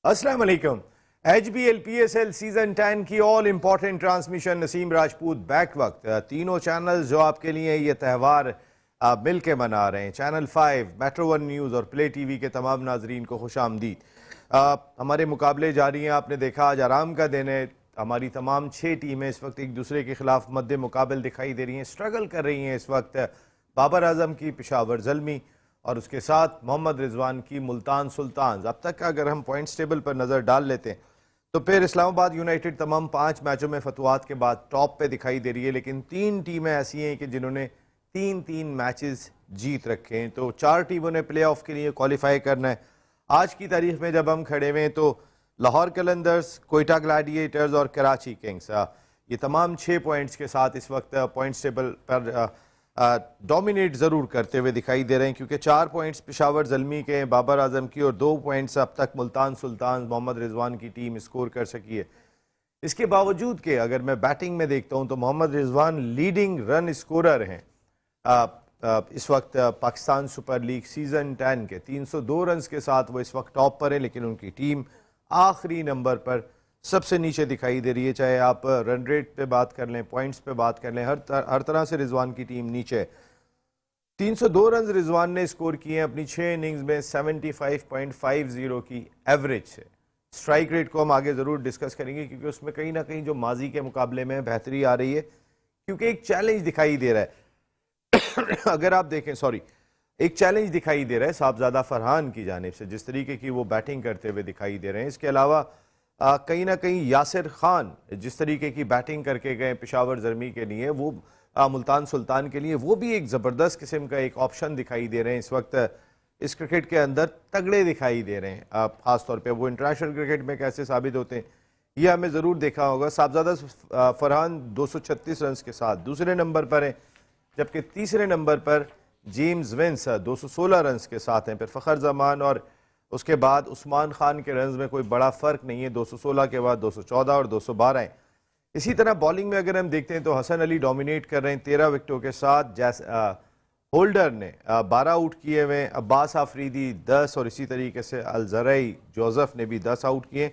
अस्सलाम वालेकुम। HBL PSL season 10 की all important transmission Naseem Rajput back वक्त तीनों चैनल जो आपके लिए ये त्यौहार मिल के मना रहे हैं, चैनल 5, मेट्रो 1 न्यूज़ और प्ले टीवी के तमाम नाजरीन को खुश आमदीद। हमारे मुकाबले जारी हैं। आपने देखा आज आराम का दिन है। हमारी तमाम 6 टीमें इस वक्त एक दूसरे के खिलाफ मद्दे मुकाबल दिखाई दे रही हैं, स्ट्रगल कर रही हैं इस वक्त। बाबर आजम की पेशावर ज़ल्मी और उसके साथ मोहम्मद रिजवान की मुल्तान सुल्तान। अब तक का अगर हम पॉइंट्स टेबल पर नज़र डाल लेते हैं तो फिर इस्लामाबाद यूनाइटेड तमाम 5 मैचों में फतवात के बाद टॉप पे दिखाई दे रही है, लेकिन 3 टीमें ऐसी हैं कि जिन्होंने 3-3 मैचेस जीत रखे हैं। तो 4 टीमों ने प्ले ऑफ के लिए क्वालिफाई करना है। आज की तारीख में जब हम खड़े हुए हैं तो लाहौर कलंदर्स, कोयटा ग्लैडिएटर्स और कराची किंग्स ये तमाम 6 पॉइंट्स के साथ इस वक्त पॉइंट्स टेबल पर डोमिनेट ज़रूर करते हुए दिखाई दे रहे हैं, क्योंकि 4 पॉइंट्स पेशावर ज़ल्मी के, बाबर आजम की, और 2 पॉइंट्स अब तक मुल्तान सुल्तान मोहम्मद रिजवान की टीम स्कोर कर सकी है। इसके बावजूद के अगर मैं बैटिंग में देखता हूं तो Mohammad Rizwan leading run scorer हैं इस वक्त पाकिस्तान सुपर लीग सीज़न 10 के। 302 रन के साथ वो इस वक्त टॉप पर है, लेकिन उनकी टीम आखिरी नंबर पर सबसे नीचे दिखाई दे रही है। चाहे आप रन रेट पे बात कर लें, पॉइंट्स पे बात कर लें, हर तरह से रिजवान की टीम नीचे है। 302 रन रिजवान ने स्कोर किए हैं अपनी 6 इनिंग्स में 75.50 की एवरेज से। स्ट्राइक रेट को हम आगे ज़रूर डिस्कस करेंगे, क्योंकि उसमें कहीं ना कहीं जो माजी के मुकाबले में बेहतरी आ रही है, क्योंकि एक चैलेंज दिखाई दे रहा है अगर आप देखें, एक चैलेंज दिखाई दे रहा है साहबजादा फरहान की जानिब से, जिस तरीके की वो बैटिंग करते हुए दिखाई दे रहे हैं। इसके अलावा कहीं ना कहीं यासिर खान जिस तरीके की बैटिंग करके गए पेशावर ज़ल्मी के लिए, वो मुल्तान सुल्तान के लिए वो भी एक ज़बरदस्त किस्म का एक ऑप्शन दिखाई दे रहे हैं इस वक्त। इस क्रिकेट के अंदर तगड़े दिखाई दे रहे हैं, ख़ास तौर पे वो इंटरनेशनल क्रिकेट में कैसे साबित होते हैं ये हमें ज़रूर देखा होगा। साहबजादा फरहान 236 रन के साथ दूसरे नंबर पर हैं, जबकि तीसरे नंबर पर जेम्स विंस 216 रन के साथ हैं। फिर फ़खर जमान और उसके बाद उस्मान खान के रन्स में कोई बड़ा फ़र्क नहीं है, 216 के बाद 214 और 212 हैं। इसी तरह बॉलिंग में अगर हम देखते हैं तो हसन अली डोमिनेट कर रहे हैं 13 विकेटों के साथ। होल्डर ने 12 आउट किए हुए, अब्बास आफरीदी 10 और इसी तरीके से अलजरई जोसेफ ने भी 10 आउट किए,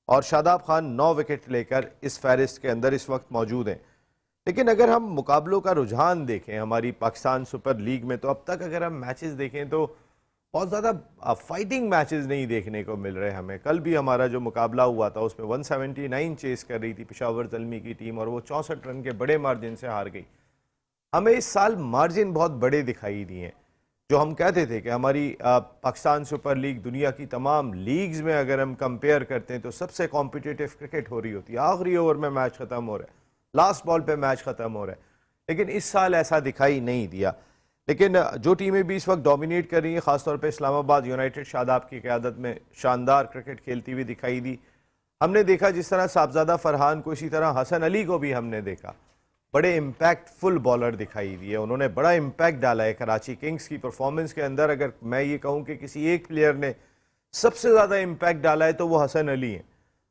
और शादाब खान 9 विकेट लेकर इस फहरिस्त के अंदर इस वक्त मौजूद हैं। लेकिन अगर हम मुकाबलों का रुझान देखें हमारी पाकिस्तान सुपर लीग में, तो अब तक अगर हम मैचेस देखें तो बहुत ज़्यादा फाइटिंग मैचेस नहीं देखने को मिल रहे हमें। कल भी हमारा जो मुकाबला हुआ था उसमें 179 चेस कर रही थी पेशावर ज़ल्मी की टीम, और वो 64 रन के बड़े मार्जिन से हार गई। हमें इस साल मार्जिन बहुत बड़े दिखाई दिए हैं। जो हम कहते थे कि हमारी पाकिस्तान सुपर लीग दुनिया की तमाम लीग्स में अगर हम कंपेयर करते हैं तो सबसे कॉम्पिटिटिव क्रिकेट हो रही होती है, आखिरी ओवर में मैच ख़त्म हो रहा है, लास्ट बॉल पे मैच ख़त्म हो रहा है, लेकिन इस साल ऐसा दिखाई नहीं दिया। लेकिन जो टीमें भी इस वक्त डोमिनेट कर रही हैं, ख़ासतौर पे इस्लामाबाद यूनाइटेड शादाब की क़यादत में शानदार क्रिकेट खेलती हुई दिखाई दी। हमने देखा जिस तरह साहबजादा फरहान को, इसी तरह हसन अली को भी हमने देखा, बड़े इम्पैक्टफुल बॉलर दिखाई दिए, उन्होंने बड़ा इम्पैक्ट डाला है कराची किंग्स की परफॉर्मेंस के अंदर। अगर मैं ये कहूँ कि किसी एक प्लेयर ने सबसे ज़्यादा इम्पैक्ट डाला है तो वो हसन अली हैं।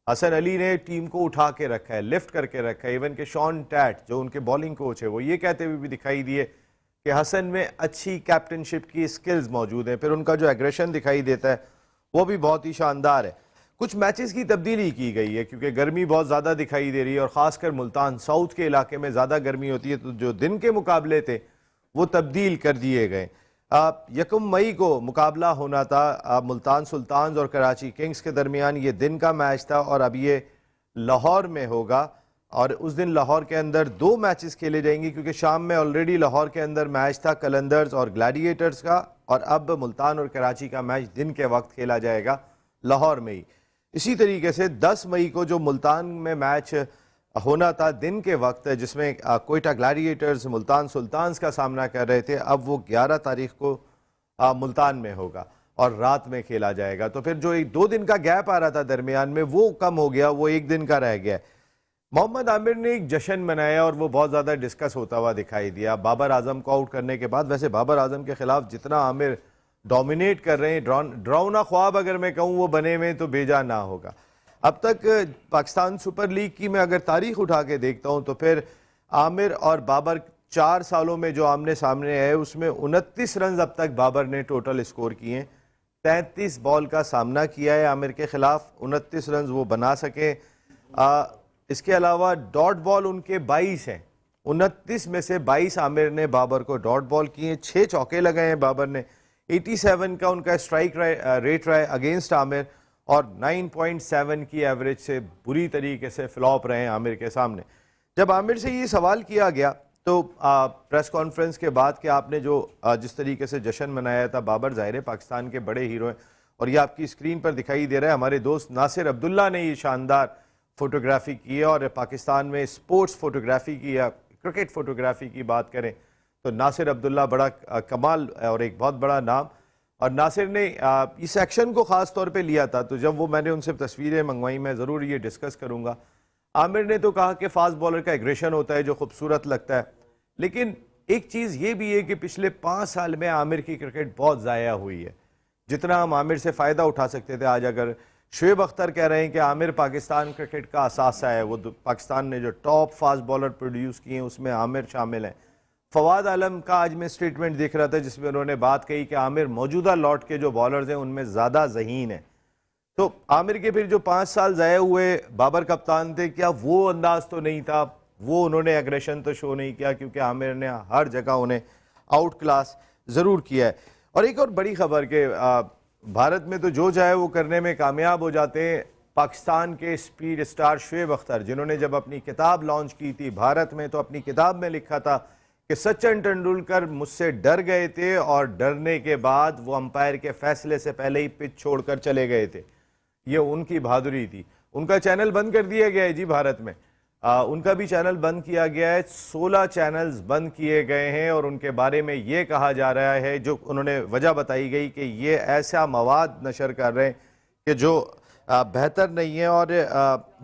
हसन अली ने टीम को उठा के रखा है, लिफ्ट करके रखा है। इवन के शॉन टैट जो उनके बॉलिंग कोच है वो ये कहते हुए भी दिखाई दिए कि हसन में अच्छी कैप्टनशिप की स्किल्स मौजूद हैं। फिर उनका जो एग्रेशन दिखाई देता है वो भी बहुत ही शानदार है। कुछ मैचेस की तब्दीली की गई है क्योंकि गर्मी बहुत ज़्यादा दिखाई दे रही है, और ख़ासकर मुल्तान साउथ के इलाके में ज़्यादा गर्मी होती है, तो जो दिन के मुकाबले थे वो तब्दील कर दिए गए। 1 मई को मुकाबला होना था मुल्तान सुल्तान और कराची किंग्स के दरमियान, ये दिन का मैच था, और अब ये लाहौर में होगा। और उस दिन लाहौर के अंदर 2 मैचेस खेले जाएंगे, क्योंकि शाम में ऑलरेडी लाहौर के अंदर मैच था कलंदर्स और ग्लैडिएटर्स का, और अब मुल्तान और कराची का मैच दिन के वक्त खेला जाएगा लाहौर में ही। इसी तरीके से 10 मई को जो मुल्तान में मैच होना था दिन के वक्त, जिसमें कोयटा ग्लैडिएटर्स मुल्तान सुल्तान्स का सामना कर रहे थे, अब वो 11 तारीख को मुल्तान में होगा और रात में खेला जाएगा। तो फिर जो 2 दिन का गैप आ रहा था दरमियान में वो कम हो गया, वो 1 दिन का रह गया। मोहम्मद आमिर ने एक जश्न मनाया और वो बहुत ज़्यादा डिस्कस होता हुआ दिखाई दिया बाबर आजम को आउट करने के बाद। वैसे बाबर आजम के खिलाफ जितना आमिर डोमिनेट कर रहे हैं, ड्राउना ख्वाब अगर मैं कहूँ वो बने हुए तो बेजा ना होगा। अब तक पाकिस्तान सुपर लीग की मैं अगर तारीख उठा के देखता हूँ तो फिर आमिर और बाबर 4 सालों में जो आमने सामने है उसमें 29 रन अब तक बाबर ने टोटल स्कोर किए हैं, 33 बॉल का सामना किया है आमिर के खिलाफ, 29 रन वो बना सके। इसके अलावा डॉट बॉल उनके 22 हैं, 29 में से 22 आमिर ने बाबर को डॉट बॉल किए, 6 चौके लगाए हैं बाबर ने। 87 का उनका स्ट्राइक रेट रहा है अगेंस्ट आमिर और 9.7 की एवरेज से बुरी तरीके से फ्लॉप रहे हैं आमिर के सामने। जब आमिर से ये सवाल किया गया तो प्रेस कॉन्फ्रेंस के बाद कि आपने जो जिस तरीके से जश्न मनाया था, बाबर ज़ाहिर है पाकिस्तान के बड़े हीरो हैं और ये आपकी स्क्रीन पर दिखाई दे रहा है, हमारे दोस्त नासिर अब्दुल्ला ने ये शानदार फोटोग्राफी की है। और पाकिस्तान में स्पोर्ट्स फोटोग्राफी की या क्रिकेट फोटोग्राफी की बात करें तो नासिर अब्दुल्ला बड़ा कमाल और एक बहुत बड़ा नाम। और नासिर ने इस एक्शन को ख़ास तौर पे लिया था, तो जब वो मैंने उनसे तस्वीरें मंगवाई, मैं ज़रूर ये डिस्कस करूँगा। आमिर ने तो कहा कि फास्ट बॉलर का एग्रेशन होता है जो खूबसूरत लगता है, लेकिन एक चीज़ ये भी है कि पिछले 5 साल में आमिर की क्रिकेट बहुत ज़ाया हुई है। जितना हम आमिर से फ़ायदा उठा सकते थे, आज अगर शुएब अख्तर कह रहे हैं कि आमिर पाकिस्तान क्रिकेट का असासा है, वो पाकिस्तान ने जो टॉप फास्ट बॉलर प्रोड्यूस किए हैं उसमें आमिर शामिल हैं। फवाद आलम का आज मैं स्टेटमेंट देख रहा था जिसमें उन्होंने बात कही कि आमिर मौजूदा लॉट के जो बॉलर्स हैं उनमें ज़्यादा ज़हीन है। तो आमिर के फिर जो 5 साल ज़ाया हुए, बाबर कप्तान थे, क्या वो अंदाज तो नहीं था, वो उन्होंने एग्रेशन तो शो नहीं किया, क्योंकि आमिर ने हर जगह उन्हें आउट क्लास ज़रूर किया है। और एक और बड़ी खबर कि भारत में तो जो चाहे वो करने में कामयाब हो जाते हैं। पाकिस्तान के स्पीड स्टार शुएब अख्तर, जिन्होंने जब अपनी किताब लॉन्च की थी भारत में, तो अपनी किताब में लिखा था कि सचिन तेंदुलकर मुझसे डर गए थे और डरने के बाद वो अंपायर के फैसले से पहले ही पिच छोड़कर चले गए थे। ये उनकी बहादुरी थी। उनका चैनल बंद कर दिया गया है जी भारत में, उनका भी चैनल बंद किया गया है, 16 चैनल्स बंद किए गए हैं। और उनके बारे में ये कहा जा रहा है, जो उन्होंने वजह बताई गई कि ये ऐसा मवाद नशर कर रहे हैं कि जो बेहतर नहीं है, और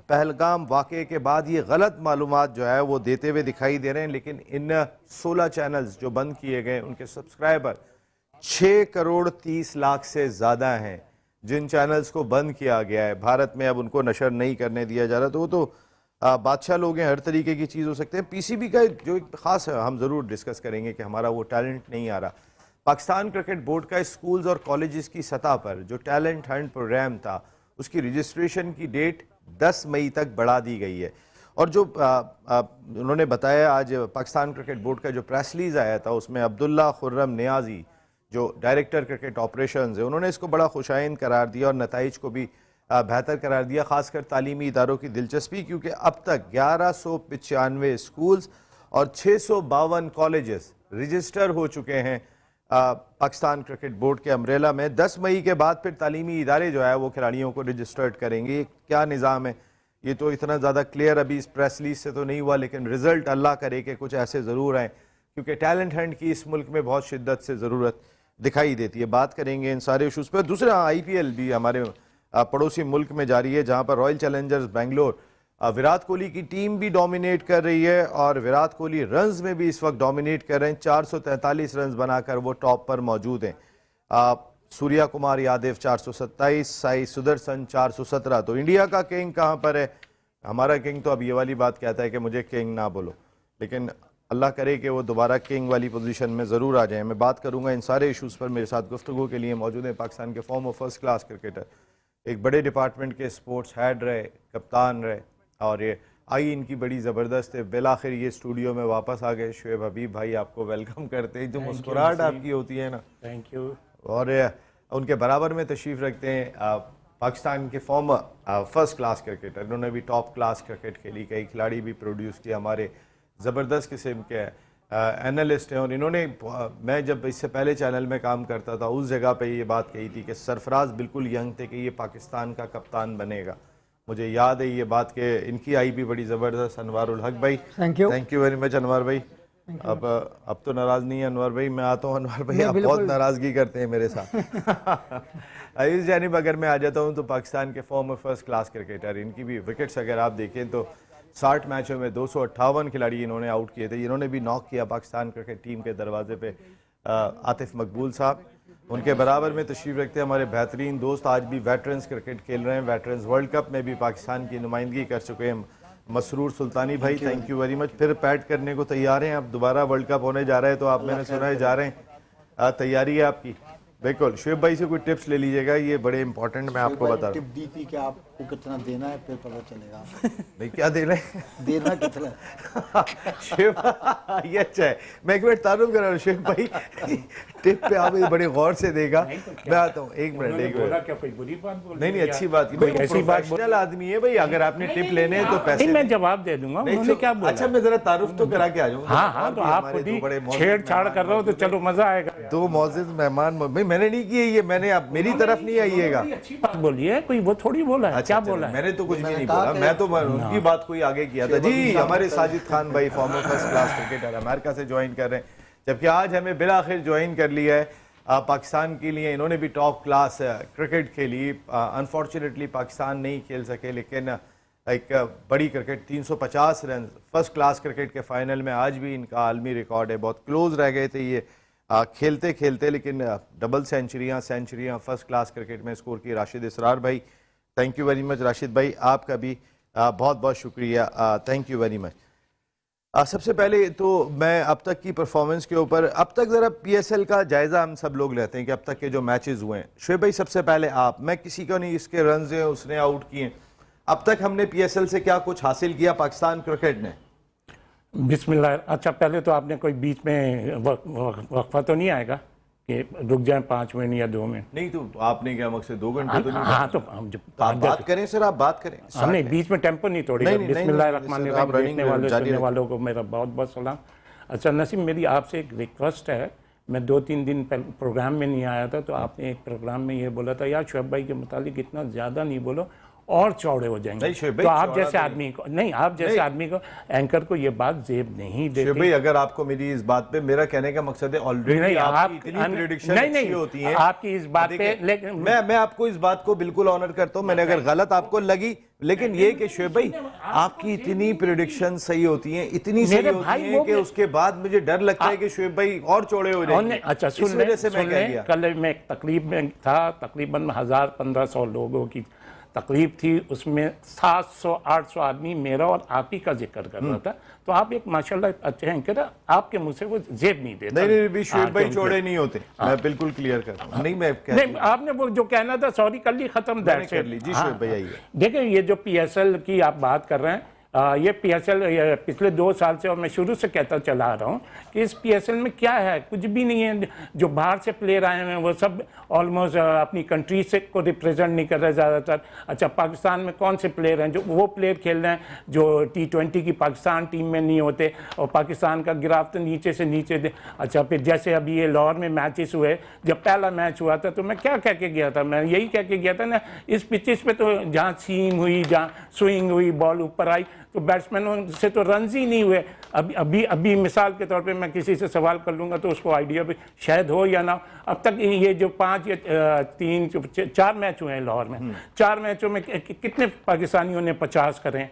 पहलगाम वाक़े के बाद ये गलत मालूमात जो है वो देते हुए दिखाई दे रहे हैं। लेकिन इन 16 चैनल्स जो बंद किए गए, उनके सब्सक्राइबर 6 करोड़ 30 लाख से ज़्यादा हैं। जिन चैनल्स को बंद किया गया है भारत में, अब उनको नशर नहीं करने दिया जा रहा, तो वो तो बादशाह लोग हैं, हर तरीके की चीज़ हो सकते हैं। पीसीबी का जो एक ख़ास है, हम ज़रूर डिस्कस करेंगे कि हमारा वो टैलेंट नहीं आ रहा। पाकिस्तान क्रिकेट बोर्ड का स्कूल्स और कॉलेजेस की सतह पर जो टैलेंट हंट प्रोग्राम था, उसकी रजिस्ट्रेशन की डेट 10 मई तक बढ़ा दी गई है। और जो उन्होंने बताया, आज पाकिस्तान क्रिकेट बोर्ड का जो प्रेस रिलीज आया था, उसमें अब्दुल्ला खुर्रम नियाजी जो डायरेक्टर क्रिकेट ऑपरेशंस है, उन्होंने इसको बड़ा खुशाइन करार दिया और नताइज को भी बेहतर करार दिया, खासकर तालीमी इदारों की दिलचस्पी, क्योंकि अब तक 1195 स्कूल्स और 652 कॉलेजेस रजिस्टर हो चुके हैं पाकिस्तान क्रिकेट बोर्ड के अम्ब्रेला में। 10 मई के बाद फिर तालीमी इदारे जो है वो खिलाड़ियों को रजिस्टर्ड करेंगे। क्या निज़ाम है ये तो इतना ज़्यादा क्लियर अभी इस प्रेस रिलीज से तो नहीं हुआ, लेकिन रिजल्ट अल्लाह करे कि कुछ ऐसे ज़रूर आए, क्योंकि टैलेंट हंट की इस मुल्क में बहुत शिद्दत से ज़रूरत दिखाई देती है। बात करेंगे इन सारे इशूज़ पर। दूसरा, IPL भी हमारे पड़ोसी मुल्क में जारी है, जहां पर रॉयल चैलेंजर्स बेंगलोर विराट कोहली की टीम भी डोमिनेट कर रही है और विराट कोहली रन्स में भी इस वक्त डोमिनेट कर रहे हैं। 443 रन्स बनाकर वो टॉप पर मौजूद हैं। सूर्या कुमार यादव 427, साई सुदर्शन 417। तो इंडिया का किंग कहां पर है? हमारा किंग तो अब ये वाली बात कहता है कि मुझे किंग ना बोलो, लेकिन अल्लाह करे कि वो दोबारा किंग वाली पोजीशन में ज़रूर आ जाए। मैं बात करूंगा इन सारे इशूज़ पर। मेरे साथ गुफ्तगू के लिए मौजूद है पाकिस्तान के फॉर्मर फर्स्ट क्लास क्रिकेटर, एक बड़े डिपार्टमेंट के स्पोर्ट्स हेड रहे, कप्तान रहे, और ये आई इनकी बड़ी ज़बरदस्त है। बिलाखिर ये स्टूडियो में वापस आ गए। शुएब हबीब भाई, आपको वेलकम करते हैं। जो मुस्कुराहट आपकी होती है ना, थैंक यू। और उनके बराबर में तशरीफ़ रखते हैं पाकिस्तान के फॉर्मर फर्स्ट क्लास क्रिकेटर, इन्होंने भी टॉप क्लास क्रिकेट खेली, कई खिलाड़ी भी प्रोड्यूस किए, हमारे ज़बरदस्त किस्म के एनालिस्ट हैं। और इन्होंने, मैं जब इससे पहले चैनल में काम करता था उस जगह पे ये बात कही थी कि सरफराज बिल्कुल यंग थे कि ये पाकिस्तान का कप्तान बनेगा। मुझे याद है ये बात कि इनकी आई भी बड़ी ज़बरदस्त। अनवारुल हक भाई, thank you very much Anwar भाई। अब तो नाराज़ नहीं है अनवर भाई, मैं आता हूँ। अनवर भाई आप बहुत नाराज़गी करते हैं मेरे साथ। इस जानिब अगर मैं आ जाता हूँ तो पाकिस्तान के फॉर्मर फर्स्ट क्लास क्रिकेटर, इनकी भी विकेट्स अगर आप देखें तो 60 मैचों में 258 खिलाड़ी इन्होंने आउट किए थे। इन्होंने भी नॉक किया पाकिस्तान क्रिकेट टीम के दरवाजे पे आतिफ मकबूल साहब। उनके बराबर में तशरीफ़ रखते हैं हमारे बेहतरीन दोस्त, आज भी वेटरन्स क्रिकेट खेल रहे हैं, वेटरन्स वर्ल्ड कप में भी पाकिस्तान की नुमाइंदगी कर चुके हैं, मसरूर सुल्तानी भाई, थैंक यू वेरी मच। फिर पैट करने को तैयार हैं, अब दोबारा वर्ल्ड कप होने जा रहा है तो आप, मैंने सुना है जा रहे हैं, तैयारी है आपकी? बिल्कुल शुएब भाई से कोई टिप्स ले लीजिएगा, ये बड़े इंपॉर्टेंट मैं आपको बता रहा टिप दी थी कि आपको कितना देना है, फिर पता चलेगा नहीं क्या दे रहे हैं देना कितना है। शुएब ये अच्छा है, मैं एक मिनट तारुफ कर रहा हूँ शुएब भाई टिप पे आप बड़े गौर से देगा। मैं आता हूँ एक मिनट क्या कोई बुरी बात बोल नहीं अच्छी बात की, ऐसी प्रोफेशनल आदमी है भाई, अगर आपने टिप लेने हैं तो पैसे मैं जवाब दे दूंगा, उन्होंने क्या बोला। अच्छा मैं जरा तारुफ तो करा के आ जाऊँ। हाँ तो आप खुद ही छेड़छाड़ कर रहे हो तो चलो मजा आएगा। दो मौजूद मेहमान भाई मैंने नहीं किए ये, मैंने आप मेरी तरफ नहीं आइएगा। अच्छी बात बोलिए, कोई वो थोड़ी बोला है, क्या बोला है। मैंने तो कुछ भी नहीं बोला, मैं तो उनकी बात को ही आगे किया था। जी हमारे साजिद खान भाई farmer first class cricketer America से ज्वाइन कर रहे हैं, जबकि आज हमें बिलाखिर ज्वाइन कर लिया है पाकिस्तान के लिए। इन्होंने भी टॉप क्लास क्रिकेट खेली, अनफॉर्चुनेटली पाकिस्तान नहीं खेल सके, लेकिन एक बड़ी cricket 350 run first class cricket के फाइनल में आज भी इनका आलमी रिकॉर्ड है। बहुत क्लोज रह गए थे ये खेलते खेलते, लेकिन डबल सेंचुरियाँ फर्स्ट क्लास क्रिकेट में स्कोर की राशिद इसरार भाई। Thank you very much Rashid भाई, आपका भी बहुत बहुत शुक्रिया, थैंक यू वेरी मच। सबसे पहले तो मैं अब तक की परफॉर्मेंस के ऊपर, अब तक ज़रा पीएसएल का जायज़ा हम सब लोग लेते हैं कि अब तक के जो मैचेस हुए हैं। शुएब भाई सबसे पहले आप, मैं किसी को नहीं इसके रन हैं उसने आउट किए, अब तक हमने पीएसएल से क्या कुछ हासिल किया पाकिस्तान क्रिकेट ने? बिस्मिल्लाह। अच्छा पहले तो आपने कोई बीच में वक्फा तो नहीं आएगा कि रुक जाए 5 मिनट या 2 मिनट? नहीं तो आपने क्या मकसद 2 घंटे तो नहीं? हाँ तो हम तो आप बात करें सर, आप बात करें। हमने बीच में टेम्पो नहीं तोड़ी। बिस्मिल्लाहिर्रहमानिर्रहीम। देखने वालों सुनने वालों को मेरा बहुत बहुत सलाम। अच्छा नसीम, मेरी आपसे एक रिक्वेस्ट है, मैं 2-3 दिन पहले प्रोग्राम में नहीं आया था, तो आपने एक प्रोग्राम में ये बोला था यार शुएब भाई के मुतालिक इतना ज़्यादा नहीं बोलो और चौड़े हो जाएंगे। तो आप जैसे आदमी को नहीं, आप जैसे आदमी को एंकर को ये बात जेब नहीं देती। भाई अगर आपको मेरी इस बात पे, मेरा कहने का मकसद है ऑलरेडी आपकी इतनी प्रेडिक्शन अच्छी होती है आपकी इस बात पे, लेकिन मैं आपको इस बात को बिल्कुल ऑनर करता हूं। मैंने अगर गलत आपको लगी, लेकिन ये कि शुएब भाई आपकी इतनी प्रेडिक्शन सही होती हैं, इतनी सही होती हैं कि उसके बाद मुझे डर लगता है कि शुएब भाई और चौड़े हो जाएंगे। अच्छा सुन ले, कल मैं एक तकरीब में था, तकरीबन 1000-1500 लोगों की तकरीब थी, उसमें 700-800 आदमी मेरा और आप ही का जिक्र कर रहा था। तो आप एक माशाल्लाह अच्छे हैं कि आपके मुंह से वो जेब नहीं देता। नहीं शुएब भाई चौड़े नहीं होते, मैं बिल्कुल क्लियर कर रहा हूं। नहीं आपने वो जो कहना था सॉरी कर ली, खत्म कर ली। जी शुएब भाई आइए। देखिए ये जो पीएसएल की आप बात कर रहे हैं, ये पीएसएल पिछले 2 साल से, और मैं शुरू से कहता चला आ रहा हूँ कि इस पीएसएल में क्या है, कुछ भी नहीं है। जो बाहर से प्लेयर आए हैं वो सब ऑलमोस्ट अपनी कंट्री से को रिप्रेजेंट नहीं कर रहे ज़्यादातर। अच्छा पाकिस्तान में कौन से प्लेयर हैं जो वो प्लेयर खेल रहे हैं जो T20 की पाकिस्तान टीम में नहीं होते, और पाकिस्तान का ग्राफ तो नीचे से नीचे दे। अच्छा फिर जैसे अभी ये लाहौर में मैचेस हुए, जब पहला मैच हुआ था तो मैं क्या कह के गया था, मैं यही कह के गया था ना, इस पिचेस पे तो जहाँ सीम हुई, जहाँ स्विंग हुई, बॉल ऊपर आई, तो बैट्समैनों से तो रन ही नहीं हुए। अभी मिसाल के तौर पे मैं किसी से सवाल कर लूँगा तो उसको आइडिया भी शायद हो या ना। अब तक ये जो 5 या 4 मैच हुए हैं लाहौर में, 4 मैचों में कितने पाकिस्तानियों ने 50 करें?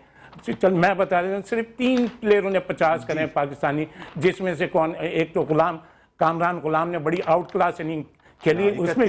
चल मैं बता रहा हूँ, सिर्फ 3 प्लेयरों ने 50 करें पाकिस्तानी, जिसमें से कौन, एक तो कामरान गुलाम ने बड़ी आउट क्लास इनिंग खेली, उसमें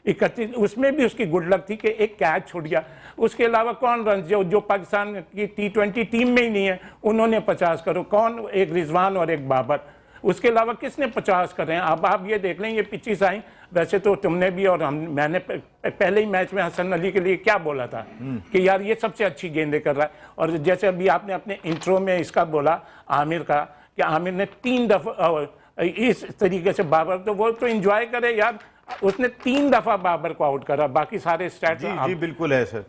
31, उसमें भी उसकी गुड लक थी कि एक कैच छूट गया। उसके अलावा कौन रन जो पाकिस्तान की T20 टीम में ही नहीं है, उन्होंने 50 करो, कौन, एक रिजवान और एक बाबर। उसके अलावा किसने 50 करे हैं? अब आप ये देख लें, ये पिचेस आई, वैसे तो तुमने भी और मैंने पहले ही मैच में हसन अली के लिए क्या बोला था कि यार ये सबसे अच्छी गेंदें कर रहा है। और जैसे अभी आपने अपने इंट्रो में इसका बोला आमिर का, कि आमिर ने 3 दफ़ा इस तरीके से बाबर, तो वो तो एंजॉय करे यार, उसने 3 दफ़ा बाबर को आउट करा, बाकी सारे स्टैट जी बिल्कुल है सर।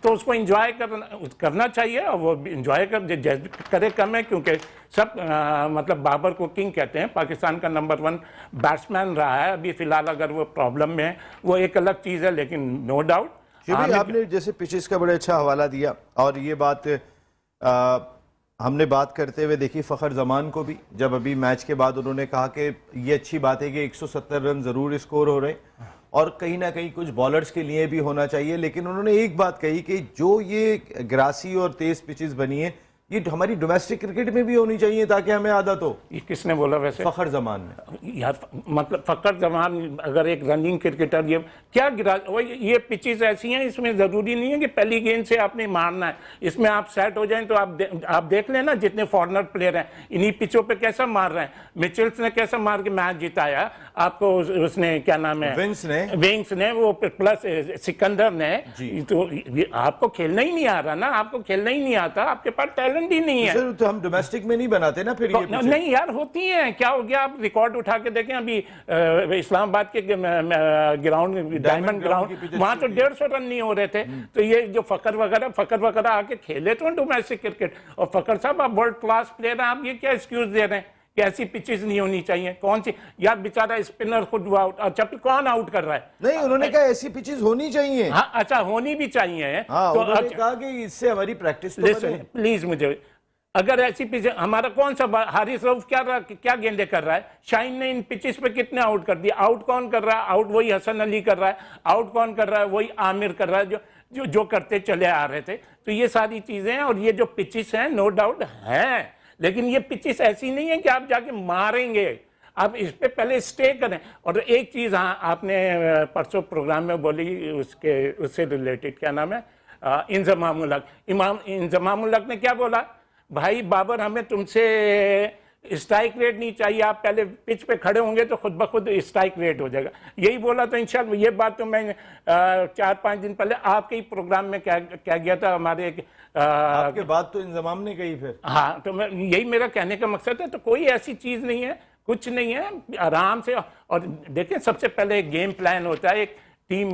तो उसको एंजॉय करना चाहिए, और वो एंजॉय करे कम है, क्योंकि सब मतलब बाबर को किंग कहते हैं, पाकिस्तान का नंबर 1 बैट्समैन रहा है। अभी फिलहाल अगर वो प्रॉब्लम में है वो एक अलग चीज़ है, लेकिन नो डाउट। आपने जैसे पिचेस का बड़ा अच्छा हवाला दिया, और ये बात हमने बात करते हुए देखी फ़खर जमान को भी, जब अभी मैच के बाद उन्होंने कहा कि ये अच्छी बात है कि 170 रन ज़रूर स्कोर हो रहे हैं, और कहीं ना कहीं कुछ बॉलर्स के लिए भी होना चाहिए। लेकिन उन्होंने एक बात कही कि जो ये ग्रासी और तेज़ पिचेस बनी है, ये हमारी डोमेस्टिक क्रिकेट में भी होनी चाहिए ताकि हमें आदत हो। ये किसने बोला वैसे? फखर जमान में यार मतलब फकर जमान अगर एक रनिंग क्रिकेटर ये क्या गिरा ये पिचेस ऐसी हैं, इसमें ज़रूरी नहीं है कि पहली गेंद से आपने मारना है। इसमें आप सेट हो जाएं तो आप देख लेना जितने फॉरनर प्लेयर हैं इन्हीं पिचों पे कैसा मार रहे हैं। मिचेल्स ने कैसा मार के मैच जिताया आपको, उसने क्या नाम है, विंग्स ने वो प्लस सिकंदर ने। तो आपको खेलना ही नहीं आ रहा ना, आपको खेलना ही नहीं आता, आपके पास टैलेंट ही नहीं है। तो हम डोमेस्टिक में नहीं बनाते ना फिर ये नहीं यार होती हैं, क्या हो गया आप रिकॉर्ड उठा के देखें अभी इस्लामाबाद के ग्राउंड डायमंड ग्राउंड वहां तो 150 रन नहीं हो रहे थे। तो ये जो फकर वगैरह आके खेले तो डोमेस्टिक क्रिकेट। और फकर साहब आप वर्ल्ड क्लास प्लेयर हैं, आप ये क्या एक्सक्यूज दे रहे हैं कि ऐसी पिचेस नहीं होनी चाहिए? कौन सी यार बेचारा स्पिनर खुद आउट, अच्छा फिर कौन आउट कर रहा है? नहीं उन्होंने कहा ऐसी पिचेस होनी चाहिए। हाँ अच्छा होनी भी चाहिए। हाँ, तो उन्होंने कहा कि इससे हमारी प्रैक्टिस प्लीज मुझे अगर ऐसी पिच हमारा कौन सा हारिस रऊफ क्या गेंदे कर रहा है? शाइन ने इन पिचेस पे कितने आउट कर दिया? आउट कौन कर रहा है? आउट वही हसन अली कर रहा है। आउट कौन कर रहा है? वही आमिर कर रहा है जो करते चले आ रहे थे। तो ये सारी चीजें हैं और ये जो पिचेस हैं नो डाउट हैं, लेकिन ये पिचेस ऐसी नहीं है कि आप जाके मारेंगे, आप इस पे पहले स्टे करें। और एक चीज हाँ आपने परसों प्रोग्राम में बोली उससे रिलेटेड, क्या नाम है, इंजमाम उल हक। इंजमाम उल हक ने क्या बोला? भाई बाबर हमें तुमसे स्ट्राइक रेट नहीं चाहिए, आप पहले पिच पे खड़े होंगे तो खुद ब खुद स्ट्राइक रेट हो जाएगा। यही बोला तो इंशाल्लाह। ये बात तो मैं 4-5 दिन पहले आपके ही प्रोग्राम में क्या गया था हमारे आपके बात तो इंजमाम ने कही फिर। हाँ तो मैं यही मेरा कहने का मकसद है। तो कोई ऐसी चीज नहीं है, कुछ नहीं है, आराम से। और देखें सबसे पहले एक गेम प्लान होता है, एक टीम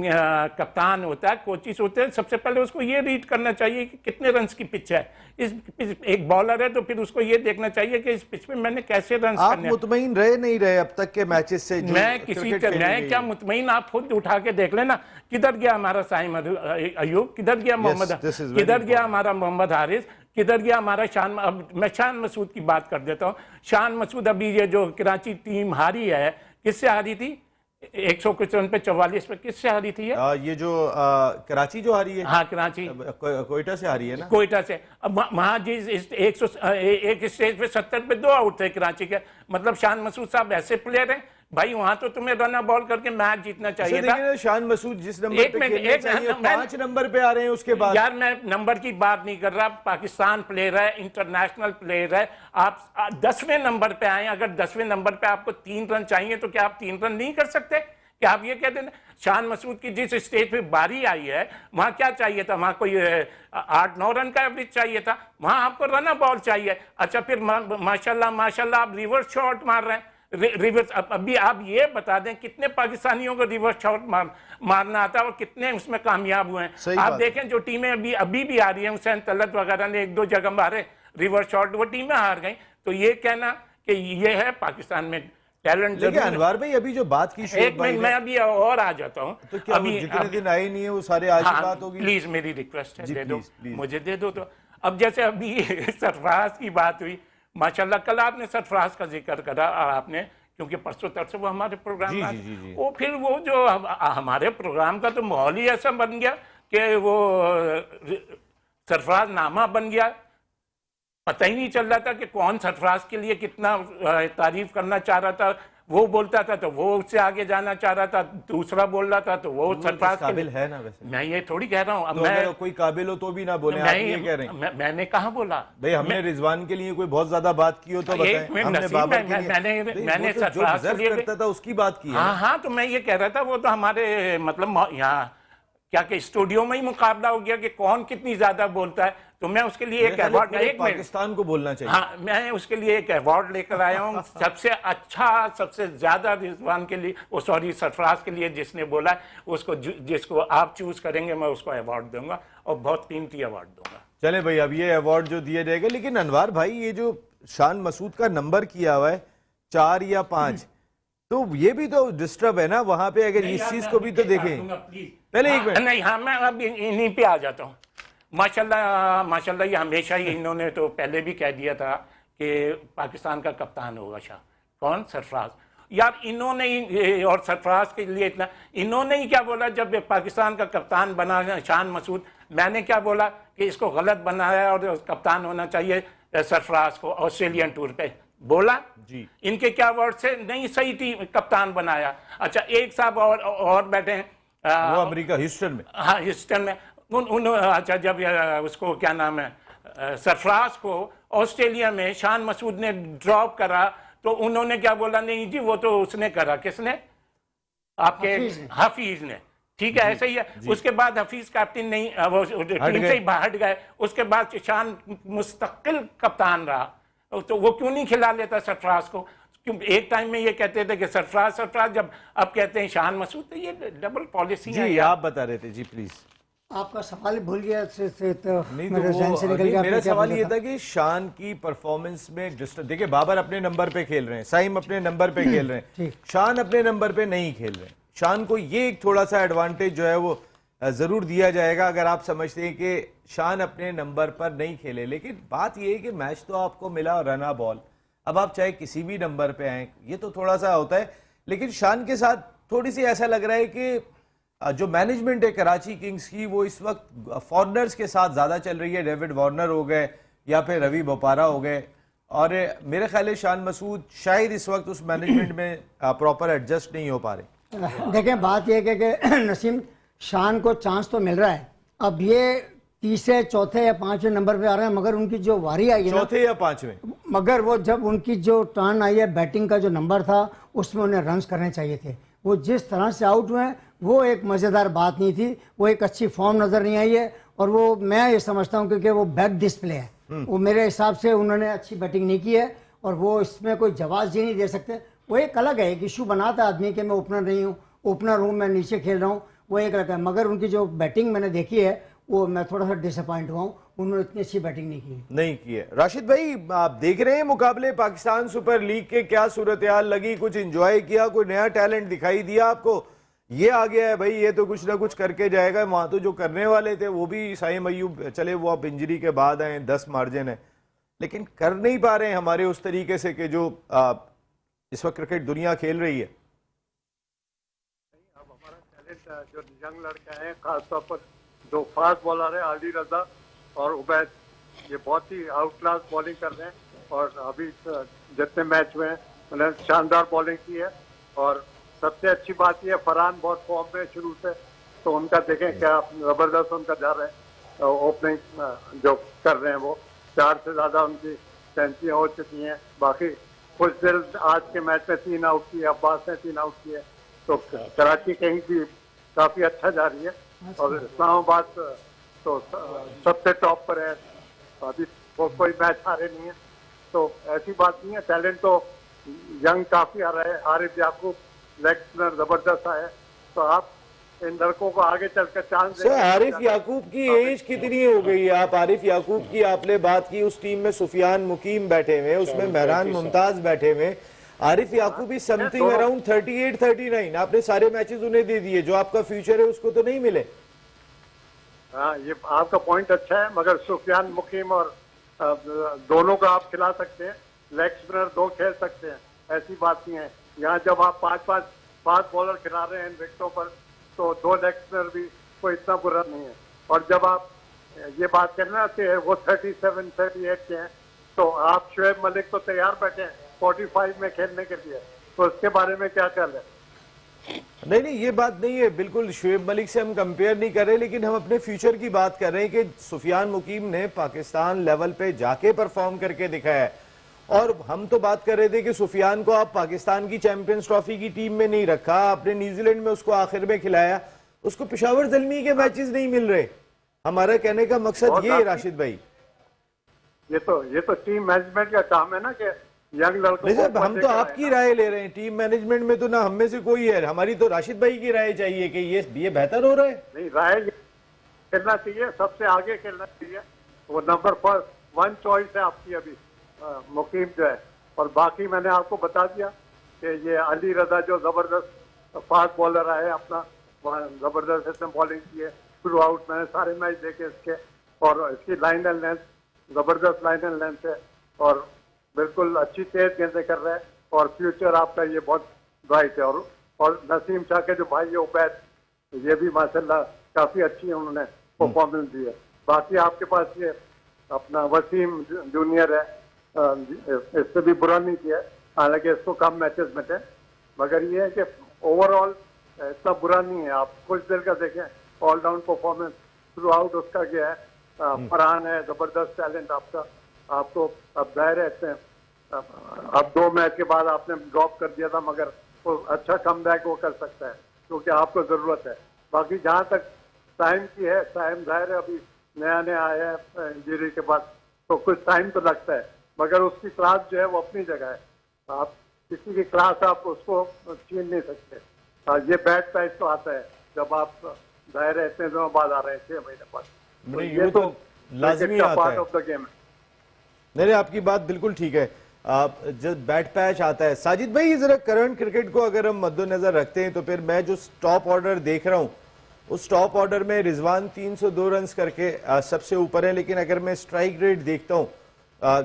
कप्तान होता है, कोचिस होते हैं, सबसे पहले उसको ये रीड करना चाहिए कि कितने रन्स की पिच है। एक बॉलर है तो फिर उसको ये देखना चाहिए कि इस पिच पे मैंने कैसे रन्स करने हैं। आप मुतमईन रहे नहीं रहे अब तक के मैचेस से? मैं क्या मुतमईन, आप खुद उठा के देख लेना किधर गया हमारा साइम अयूब, किधर गया मोहम्मद, किधर गया हमारा मोहम्मद हारिस, किधर गया हमारा शान। अब मैं शान मसूद की बात कर देता हूँ। शान मसूद अभी ये जो कराची टीम हारी है, किससे हारी थी? 100 कुछ रन पे 44 पे किससे हारी थी? ये जो कराची जो हारी है, हाँ कराची कोयटा से हारी है ना, कोयटा से। अब वहां जिस 101 स्टेज पे 70 पे 2 आउट थे कराची के। मतलब शान मसूद साहब ऐसे प्लेयर हैं भाई, वहां तो तुम्हें रन बॉल करके मैच जीतना चाहिए था। शान मसूद जिस नंबर पे खेलना चाहिए 5 नंबर पे आ रहे हैं उसके बाद। यार मैं नंबर की बात नहीं कर रहा, पाकिस्तान प्लेयर है, इंटरनेशनल प्लेयर है। आप 10वें नंबर पे आए, अगर 10वें नंबर पे आपको 3 रन चाहिए तो क्या आप 3 रन नहीं कर सकते? क्या आप ये कहते हैं? शान मसूद की जिस स्टेज पे बारी आई है वहां क्या चाहिए था? वहां कोई 8-9 रन का एवरेज चाहिए था, वहां आपको रन बॉल चाहिए। अच्छा फिर माशाल्लाह आप रिवर्स शॉट मार रहे हैं। रिवर्स अभी आप ये बता दें कितने पाकिस्तानियों को रिवर्स शॉट मारना आता है और कितने उसमें कामयाब हुए हैं? आप देखें जो टीमें अभी भी आ रही हैं, हुसैन तलत वगैरह ने 1-2 जगह मारे रिवर्स शॉट, वो टीमें हार गई। तो ये कहना कि ये है पाकिस्तान में टैलेंट। देखिए अनवर भाई अभी जो बात की, एक मिनट मैं अभी और आ जाता हूँ। तो क्या अभी जितने दिन आए नहीं है वो सारे आज की बात होगी? प्लीज मेरी रिक्वेस्ट है, दे दो मुझे, दे दो। तो अब जैसे अभी सरफराज की बात हुई, माशाल्लाह कल आपने सरफराज का जिक्र करा आपने, क्योंकि परसों तरसों वो हमारे प्रोग्राम में वो फिर वो जो हमारे प्रोग्राम का तो माहौल ही ऐसा बन गया कि वो सरफराज नामा बन गया। पता ही नहीं चल रहा था कि कौन सरफराज के लिए कितना तारीफ करना चाह रहा था। वो बोलता था तो वो उससे आगे जाना चाह रहा था, दूसरा बोल रहा था तो वो सरफराज काबिल है ना। वैसे मैं ये थोड़ी कह रहा हूँ, अब तो मैं कोई काबिल हो तो भी ना बोले, आप ये कह रहे हैं। मैंने कहा बोला भाई हमने रिजवान के लिए कोई बहुत ज्यादा बात की हो तो बताएं। हमने बाबर के लिए मैंने सरफराज के लिए करता था उसकी बात की। हाँ तो मैं ये कह रहा था वो तो हमारे मतलब यहाँ क्या कि स्टूडियो में ही मुकाबला हो गया कि कौन कितनी ज्यादा बोलता है। तो मैं उसके लिए एक अवार्ड, पाकिस्तान को बोलना चाहिए। हाँ मैं उसके लिए एक अवार्ड लेकर आया हूँ सबसे अच्छा, सबसे ज्यादा रिजवान के लिए, वो सॉरी सरफराज के लिए जिसने बोला उसको, जिसको आप चूज करेंगे मैं उसको अवार्ड दूंगा और बहुत कीमती अवार्ड दूंगा। चले भाई अब ये अवार्ड जो दिया जाएगा, लेकिन अनवर भाई ये जो शान मसूद का नंबर किया हुआ है 4 या 5, तो ये भी तो डिस्टर्ब है ना वहां पे। अगर इस चीज को भी तो देखें पहले एक मिनट। नहीं हाँ मैं अब इन्हीं पे आ जाता हूँ। माशाल्लाह ये हमेशा ही इन्होंने तो पहले भी कह दिया था कि पाकिस्तान का कप्तान होगा शाह। कौन? सरफराज। यार इन्होंने ही, और सरफराज के लिए इतना, इन्होंने ही क्या बोला जब पाकिस्तान का कप्तान बना शान मसूद, मैंने क्या बोला कि इसको गलत बनाया और कप्तान होना चाहिए सरफराज को ऑस्ट्रेलियन टूर पे, बोला जी। इनके क्या वर्ड से, नहीं सही टीम कप्तान बनाया। अच्छा एक साहब और बैठे हैं, वो अमेरिका ह्यूस्टन में, हाँ ह्यूस्टन में, अच्छा जब उसको क्या नाम है सरफराज को ऑस्ट्रेलिया में शान मसूद ने ड्रॉप करा तो उन्होंने क्या बोला, नहीं जी वो तो उसने करा, किसने, आपके हफीज ने, ठीक है ऐसे ही है। उसके बाद हफीज कैप्टन नहीं, वो टीम से ही हट गए, उसके बाद शान मुस्तकिल कप्तान रहा, तो वो क्यों नहीं खिला लेता सरफराज को? क्यों एक टाइम में ये कहते थे कि सरफराज, जब अब कहते हैं शान मसूद, तो ये डबल पॉलिसी है। जी आप बता रहे थे जी प्लीज। आपका सवाल ही भूल गया तो नहीं मेरे तो जहन से निकल गया। मेरा सवाल ये था कि शान की परफॉर्मेंस में डिस्टर्ब, देखिए बाबर अपने नंबर पे खेल रहे हैं, साइम अपने नंबर पे खेल रहे हैं, शान अपने नंबर पे नहीं खेल रहे हैं। शान को ये एक थोड़ा सा एडवांटेज जो है वो जरूर दिया जाएगा अगर आप समझते हैं कि शान अपने नंबर पर नहीं खेले। लेकिन बात ये है कि मैच तो आपको मिला रना बॉल, अब आप चाहे किसी भी नंबर पे आए, ये तो थोड़ा सा होता है। लेकिन शान के साथ थोड़ी सी ऐसा लग रहा है कि जो मैनेजमेंट है कराची किंग्स की, वो इस वक्त फॉरनर्स के साथ ज़्यादा चल रही है। डेविड वार्नर हो गए या फिर रवि बोपारा हो गए, और मेरे ख्याल है शान मसूद शायद इस वक्त उस मैनेजमेंट में प्रॉपर एडजस्ट नहीं हो पा रहे। देखें बात यह है कि नसीम, शान को चांस तो मिल रहा है, अब ये तीसरे चौथे या पांचवें नंबर पे आ रहे हैं, मगर उनकी जो वारी आई है, चौथे या पांचवें, मगर वो जब उनकी जो टर्न आई है, बैटिंग का जो नंबर था उसमें उन्हें रन्स करने चाहिए थे। वो जिस तरह से आउट हुए हैं वो एक मज़ेदार बात नहीं थी, वो एक अच्छी फॉर्म नज़र नहीं आई है। और वो मैं ये समझता हूँ क्योंकि वो बैक डिस्प्ले है, वो मेरे हिसाब से उन्होंने अच्छी बैटिंग नहीं की है, और वो इसमें कोई जवाब ही नहीं दे सकते। वो एक अलग है, एक इशू बनाता आदमी कि मैं ओपनर नहीं हूँ, ओपनर हूँ, मैं नीचे खेल रहा हूँ, वो एक अलग है। मगर उनकी जो बैटिंग मैंने देखी है वो मैं थोड़ा सा डिसअपॉइंट हुआ हूँ, उन्होंने इतनी अच्छी बैटिंग नहीं की है। राशिद भाई आप देख रहे हैं मुकाबले पाकिस्तान सुपर लीग के, क्या सूरत हाल लगी, कुछ एंजॉय किया, कोई नया टैलेंट दिखाई दिया आपको? ये आ गया है भाई, ये तो कुछ ना कुछ करके जाएगा। वहां तो जो करने वाले थे वो भी साइम अय्यूब, चले वो आप इंजरी के बाद आए, 10 मार्जिन है, लेकिन कर नहीं पा रहे हैं हमारे उस तरीके से कि जो इस वक्त क्रिकेट दुनिया खेल रही है। अब हमारा टैलेंट जो यंग लड़का है, खासतौर पर दो फास्ट बॉलर है अली रजा और उबैद, ये बहुत ही आउट क्लास बॉलिंग कर रहे हैं, और अभी जितने मैच हुए हैं उन्होंने शानदार बॉलिंग की है। और सबसे अच्छी बात यह फरहान बहुत फॉर्म में शुरू से, तो उनका देखें क्या जबरदस्त उनका जा रहा है, ओपनिंग जो कर रहे हैं वो 4 से ज्यादा उनकी सेंचुरियां हो चुकी हैं। बाकी कुछ देर आज के मैच में 3 आउट किए, अब्बास ने 3 आउट किए, तो कराची कहीं भी काफी अच्छा जा रही है। और इस्लामाबाद तो सबसे टॉप पर है, अभी कोई मैच हारे नहीं है, तो ऐसी बात नहीं है। टैलेंट तो यंग काफी आ रहा है, आरिफ याकूब लेग स्पिनर जबरदस्त है, तो आप इन लड़कों को आगे चलकर चांस सर आरिफ याकूब की एज कितनी हो गई है? आप आरिफ याकूब की आपने बात की, उस टीम में सुफियान मुकीम बैठे हुए, उसमें मेहरान मुमताज बैठे हुए, आरिफ याकूब इज समथिंग अराउंड 38-39, आपने सारे मैचेस उन्हें दे दिए, जो आपका फ्यूचर है उसको तो नहीं मिले। हाँ ये आपका पॉइंट अच्छा है, मगर सुफियान मुकीम और दोनों का आप खिला सकते हैं, लेग स्पिनर 2 खेल सकते हैं, ऐसी बात नहीं है। यहाँ जब आप 5-5 फास्ट बॉलर खिला रहे हैं इन विकेटों पर, तो 2 लेग स्पिनर भी कोई इतना बुरा नहीं है। और जब आप ये बात करना कि वो 37-38 के हैं, तो आप शुएब मलिक तो तैयार बैठे हैं 45 में खेलने के लिए, तो इसके बारे में क्या ख्याल है? नहीं ये बात नहीं है, बिल्कुल शुएब मलिक से हम कंपेयर नहीं कर रहे, लेकिन हम अपने फ्यूचर की बात कर रहे हैं कि सुफियान मुकीम ने पाकिस्तान लेवल पे जाके परफॉर्म करके दिखाया है। और हम तो बात कर रहे थे कि सुफियान को आप पाकिस्तान की चैंपियंस ट्रॉफी की टीम में नहीं रखा, आपने न्यूजीलैंड में उसको आखिर में खिलाया, उसको पेशावर ज़ल्मी के मैचेस नहीं मिल रहे। हमारा कहने का मकसद ये है राशिद भाई, ये तो टीम मैनेजमेंट का काम है ना कि यंग लड़कों को, हम तो आपकी राय ले रहे हैं, टीम मैनेजमेंट में तो ना हम में से कोई है, हमारी तो राशिद भाई की राय चाहिए कि ये बेहतर हो रहा है। नहीं, राय खेलना चाहिए, सबसे आगे खेलना चाहिए, वो नंबर 1 चॉइस है आपकी अभी मुकीम जो है। और बाकी मैंने आपको बता दिया कि ये अली रजा जो जबरदस्त फास्ट बॉलर है अपना, जबरदस्त इसने बॉलिंग की है थ्रू आउट, मैंने सारे मैच देखे इसके, और इसकी लाइन एंड लेंथ जबरदस्त लाइन एंड लेंथ है, और बिल्कुल अच्छी तेज गेंदें कर रहा है, और फ्यूचर आपका ये बहुत ब्राइट है। और नसीम शाह के जो भाई है उबैद, ये भी माशाल्लाह काफी अच्छी उन्होंने परफॉर्मेंस दी है। बाकी आपके पास ये अपना वसीम जूनियर है, इससे भी बुरा नहीं किया, हालांकि इसको कम मैचेस में थे, मगर ये है कि ओवरऑल इतना बुरा नहीं है। आप कुछ देर का देखें, ऑलराउंड परफॉर्मेंस थ्रू आउट उसका क्या है। फरहान है, जबरदस्त टैलेंट आपका, आपको अब जाहिर है अब 2 मैच के बाद आपने ड्रॉप कर दिया था, मगर वो अच्छा कमबैक वो कर सकता है क्योंकि आपको जरूरत है। बाकी जहाँ तक टाइम की है, टाइम जाहिर है अभी नया नया आया है इंजरी के बाद, तो कुछ टाइम तो लगता है, मगर उसकी क्लास जो है वो अपनी जगह है। आप किसी की क्लास आप उसको छीन नहीं सकते। ये बैड पैच तो आता है जब आप जाहिर है इतने दिनों बाद आ रहे हैं, 6 महीने बाद, तो नहीं, ये वो तो लाजमी आता पार्ट है। ऑफ द गेम है। नहीं, आपकी बात बिल्कुल ठीक है। जब बैट पैच आता है, साजिद भाई जरा करंट क्रिकेट को अगर हम मद्देनजर रखते हैं तो फिर मैं जो टॉप ऑर्डर देख रहा हूँ उस टॉप ऑर्डर में रिजवान 302 रन करके सबसे ऊपर है, लेकिन अगर मैं स्ट्राइक रेट देखता हूँ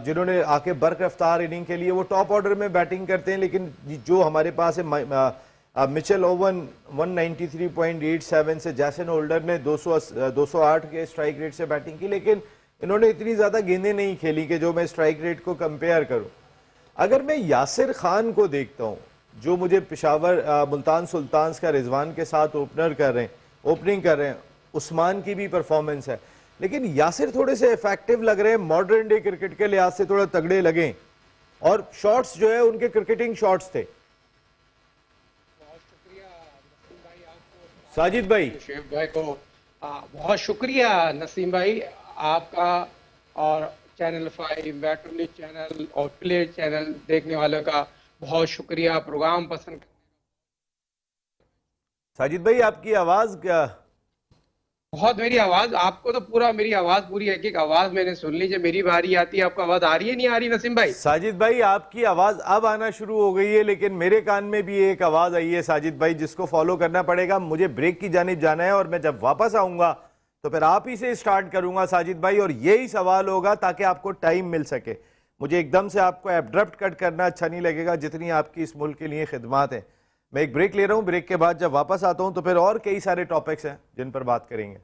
जिन्होंने आके बर्क रफ्तार इनिंग के लिए वो टॉप ऑर्डर में बैटिंग करते हैं, लेकिन जो हमारे पास है मिचेल ओवन 193.87 से, जैसन होल्डर ने 208 के स्ट्राइक रेट से बैटिंग की, लेकिन इन्होंने इतनी ज्यादा गेंदें नहीं खेली कि जो मैं स्ट्राइक रेट को कंपेयर करूं। अगर मैं यासिर खान को देखता हूं जो मुझे पेशावर मुल्तान सुल्तान्स का रिजवान के साथ ओपनिंग कर रहे हैं, उस्मान की भी परफॉर्मेंस है, लेकिन यासिर थोड़े से इफेक्टिव लग रहे हैं, मॉडर्न डे क्रिकेट के लिहाज से थोड़ा तगड़े लगे और शॉट्स जो है उनके क्रिकेटिंग शॉट्स थे। साजिद भाई, शेख भाई को बहुत शुक्रिया नसीम भाई आपका, और चैनल 5 बैटुल्ली चैनल और प्ले चैनल देखने वालों का बहुत शुक्रिया, प्रोग्राम पसंद। साजिद भाई आपकी आवाज क्या बहुत मेरी आवाज आपको तो पूरा, मेरी आवाज पूरी एक आवाज मैंने सुन लीजिए, मेरी बारी आती है, आपको आवाज आ रही है नहीं आ रही नसीम भाई? साजिद भाई आपकी आवाज अब आना शुरू हो गई है, लेकिन मेरे कान में भी एक आवाज आई है साजिद भाई जिसको फॉलो करना पड़ेगा। मुझे ब्रेक की जानिब जाना है और मैं जब वापस आऊंगा तो फिर आप ही से स्टार्ट करूंगा साजिद भाई, और यही सवाल होगा ताकि आपको टाइम मिल सके। मुझे एकदम से आपको एब्रप्ट कट करना अच्छा नहीं लगेगा जितनी आपकी इस मुल्क के लिए खिदमत है। मैं एक ब्रेक ले रहा हूं, ब्रेक के बाद जब वापस आता हूं तो फिर और कई सारे टॉपिक्स हैं जिन पर बात करेंगे।